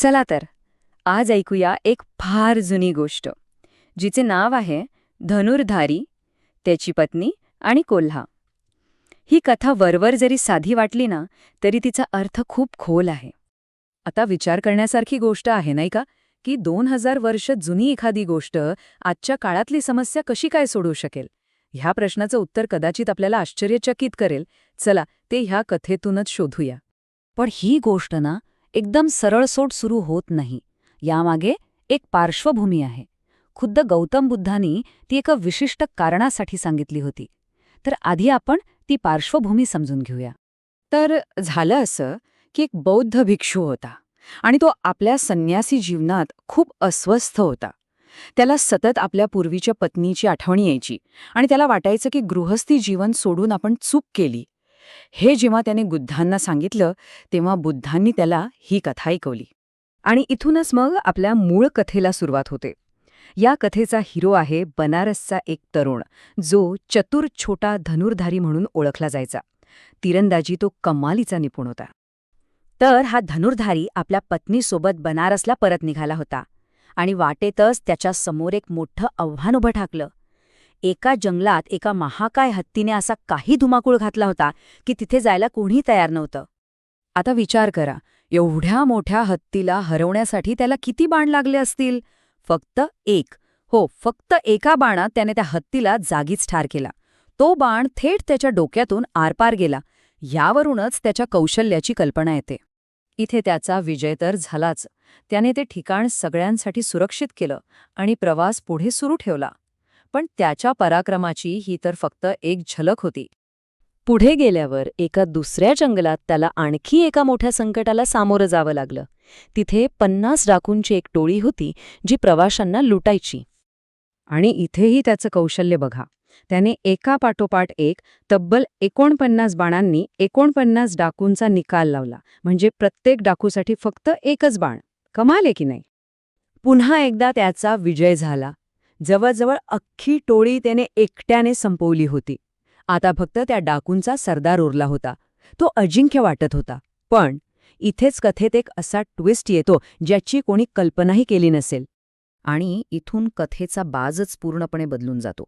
चला तर आज ऐकूया एक फार जुनी गोष्ट जिचे नाव आहे धनुर्धारी, त्याची पत्नी आणि कोल्हा. ही कथा वरवर जरी साधी वाटली ना तरी तिचा अर्थ खूप खोल आहे. आता विचार करण्यासारखी गोष्ट आहे नाही का की 2000 वर्ष जुनी एखादी गोष्ट आजच्या काळातली समस्या कशी काय सोडवू शकेल. ह्या प्रश्नाचं उत्तर कदाचित आपल्याला आश्चर्यचकित करेल. चला ते ह्या कथेतूनच शोधूया. पण ही गोष्ट ना एकदम सरळसोट सुरू होत नाही. यामागे एक पार्श्वभूमी आहे. खुद्द गौतम बुद्धांनी ती एका विशिष्ट कारणासाठी सांगितली होती. तर आधी आपण ती पार्श्वभूमी समजून घेऊया. तर झालं असं की एक बौद्ध भिक्षू होता आणि तो आपल्या संन्यासी जीवनात खूप अस्वस्थ होता. त्याला सतत आपल्या पूर्वीच्या पत्नीची आठवण यायची आणि त्याला वाटायचं की गृहस्थी जीवन सोडून आपण चूक केली. हे जेव्हा त्याने बुद्धांना सांगितलं तेव्हा बुद्धांनी त्याला ही कथा ऐकवली. आणि इथूनच मग आपल्या मूळ कथेला सुरुवात होते. या कथेचा हिरो आहे बनारसचा एक तरुण, जो चतुर छोटा धनुर्धारी म्हणून ओळखला जायचा. तिरंदाजी तो कमालीचा निपुण होता. तर हा धनुर्धारी आपल्या पत्नीसोबत बनारसला परत निघाला होता आणि वाटेतच त्याच्या समोर एक मोठं आव्हान उभं ठाकलं. एका जंगलात एका महाकाय हत्तीने असा काही धुमाकूळ घातला होता की तिथे जायला कोणीही तयार नव्हतं. आता विचार करा, एवढ्या मोठ्या हत्तीला हरवण्यासाठी त्याला किती बाण लागले असतील. फक्त एक, फक्त एका बाणात त्याने त्या हत्तीला जागीच ठार केला. तो बाण थेट त्याच्या डोक्यातून आरपार गेला. यावरूनच त्याच्या कौशल्याची कल्पना येते. इथे त्याचा विजय तर झालाच. त्याने ते ठिकाण सगळ्यांसाठी सुरक्षित केलं आणि प्रवास पुढे सुरू ठेवला. पण त्याच्या पराक्रमाची ही तर फक्त एक झलक होती. पुढे गेल्यावर एका दुसऱ्या जंगलात त्याला आणखी एका मोठ्या संकटाला सामोरं जावं लागलं. तिथे 50 डाकूंची एक टोळी होती जी प्रवाशांना लुटायची. आणि इथेही त्याचं कौशल्य बघा. त्याने एकापाठोपाठ एक तब्बल 49 बाणांनी 49 डाकूंचा निकाल लावला. म्हणजे प्रत्येक डाकूसाठी फक्त एकच बाण. कमाल आहे की नाही. पुन्हा एकदा त्याचा विजय झाला. जवळजवळ अख्खी टोळी त्याने एकट्याने संपवली होती. आता फक्त त्या डाकूंचा सरदार उरला होता. तो अजिंक्य वाटत होता. पण इथेच कथेत एक असा ट्विस्ट येतो ज्याची कोणी कल्पनाही केली नसेल. आणि इथून कथेचा बाजच पूर्णपणे बदलून जातो.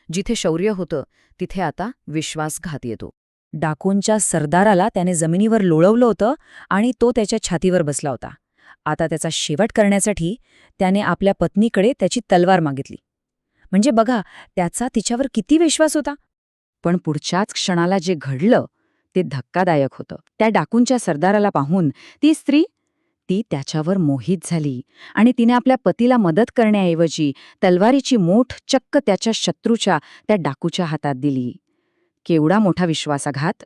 जिथे शौर्य होतं तिथे आता विश्वासघात येतो. डाकूंच्या सरदाराला त्याने जमिनीवर लोळवलं होतं आणि तो त्याच्या छातीवर बसला होता. आता त्याचा शेवट करण्यासाठी त्याने आपल्या पत्नीकडे त्याची तलवार मागितली. म्हणजे बघा त्याचा तिच्यावर किती विश्वास होता. पण पुढच्याच क्षणाला जे घडलं ते धक्कादायक होतं. त्या डाकूंच्या सरदाराला पाहून ती स्त्री त्याच्यावर मोहित झाली आणि तिने आपल्या पतीला मदत करण्याऐवजी तलवारीची मोठ चक्क त्याच्या शत्रूच्या त्या डाकूच्या हातात दिली. केवढा मोठा विश्वासघात.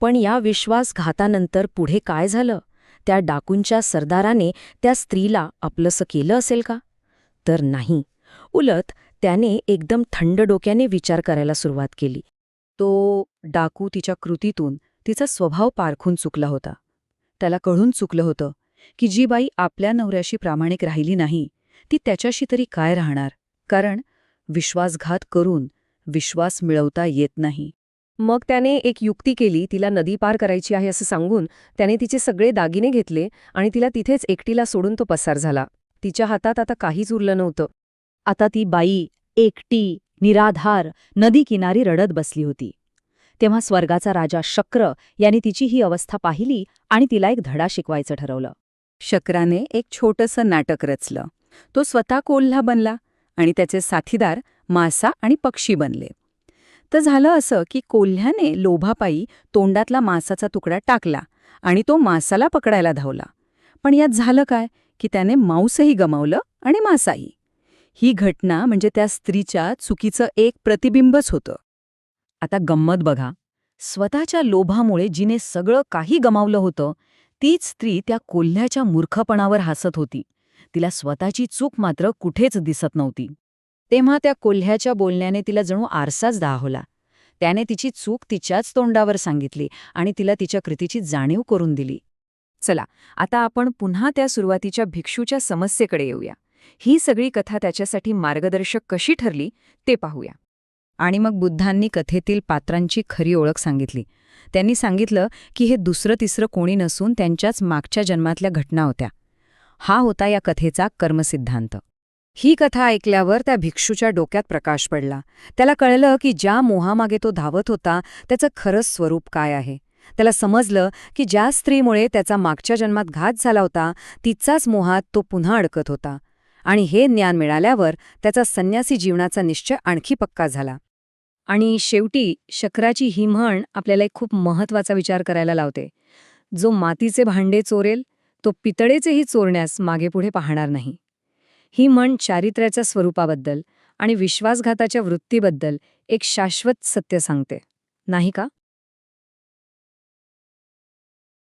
पण या विश्वासघातानंतर पुढे काय झालं? त्या डाकूंच्या सरदाराने त्या स्त्रीला आपलंसं केलं असेल का? तर नाही. उलट त्याने एकदम थंड डोक्याने विचार करायला सुरुवात केली. तो डाकू तिच्या कृतीतून तिचा स्वभाव पारखून चुकला होता. त्याला कळून चुकलं होतं की जी बाई आपल्या नवऱ्याशी प्रामाणिक राहिली नाही ती त्याच्याशी तरी काय राहणार. कारण विश्वासघात करून विश्वास मिळवता येत नाही. मग त्याने एक युक्ती केली. तिला नदी पार करायची आहे असं सांगून त्याने तिचे सगळे दागिने घेतले आणि तिला तिथेच एकटीला सोडून तो पसार झाला. तिच्या हातात आता काहीच उरलं नव्हतं. आता ती बाई एकटी निराधार नदी किनारी रडत बसली होती. तेव्हा स्वर्गाचा राजा शक्र याने तिची ही अवस्था पाहिली आणि तिला एक धडा शिकवायचं ठरवलं. शक्राने एक छोटंसं नाटक रचलं. तो स्वतः कोल्हा बनला आणि त्याचे साथीदार मासा आणि पक्षी बनले. तर झालं असं की कोल्ह्याने लोभापायी तोंडातला मासाचा तुकडा टाकला आणि तो मासाला पकडायला धावला. पण यात झालं काय की त्याने मांसही गमावलं आणि मासाही. ही घटना म्हणजे त्या स्त्रीच्या चुकीचं एक प्रतिबिंबच होतं. आता गंमत बघा. स्वतःच्या लोभामुळे जिने सगळं काही गमावलं होतं तीच स्त्री त्या कोल्ह्याच्या मूर्खपणावर हसत होती. तिला स्वतःची चूक मात्र कुठेच दिसत नव्हती. तेव्हा त्या कोल्ह्याच्या बोलण्याने तिला जणू आरसाच दाहवला. त्याने तिची चूक तिच्याच तोंडावर सांगितली आणि तिला तिच्या कृतीची जाणीव करून दिली. चला आता आपण पुन्हा त्या सुरुवातीच्या भिक्षूच्या समस्येकडे येऊया. ही सगळी कथा त्याच्यासाठी मार्गदर्शक कशी ठरली ते पाहूया. आणि मग बुद्धांनी कथेतील पात्रांची खरी ओळख सांगितली. त्यांनी सांगितलं की हे दुसरं तिसरं कोणी नसून त्यांच्याच मागच्या जन्मातल्या घटना होत्या. हा होता या कथेचा कर्मसिद्धांत. ही कथा ऐकल्यावर त्या भिक्षूच्या डोक्यात प्रकाश पडला. त्याला कळलं की ज्या मोहामागे तो धावत होता त्याचं खरंच स्वरूप काय आहे. त्याला समजलं की ज्या स्त्रीमुळे त्याचा मागच्या जन्मात घात झाला होता तिचाच मोहात तो पुन्हा अडकत होता. आणि हे ज्ञान मिळाल्यावर त्याचा संन्यासी जीवनाचा निश्चय आणखी पक्का झाला. आणि शेवटी शक्राची ही म्हण आपल्याला एक खूप महत्वाचा विचार करायला लावते. जो मातीचे भांडे चोरेल तो पितळेचेही चोरण्यास मागेपुढे पाहणार नाही. ही म्हण चारित्र्याच्या स्वरूपाबद्दल आणि विश्वासघाताच्या वृत्तीबद्दल एक शाश्वत सत्य सांगते, नाही का?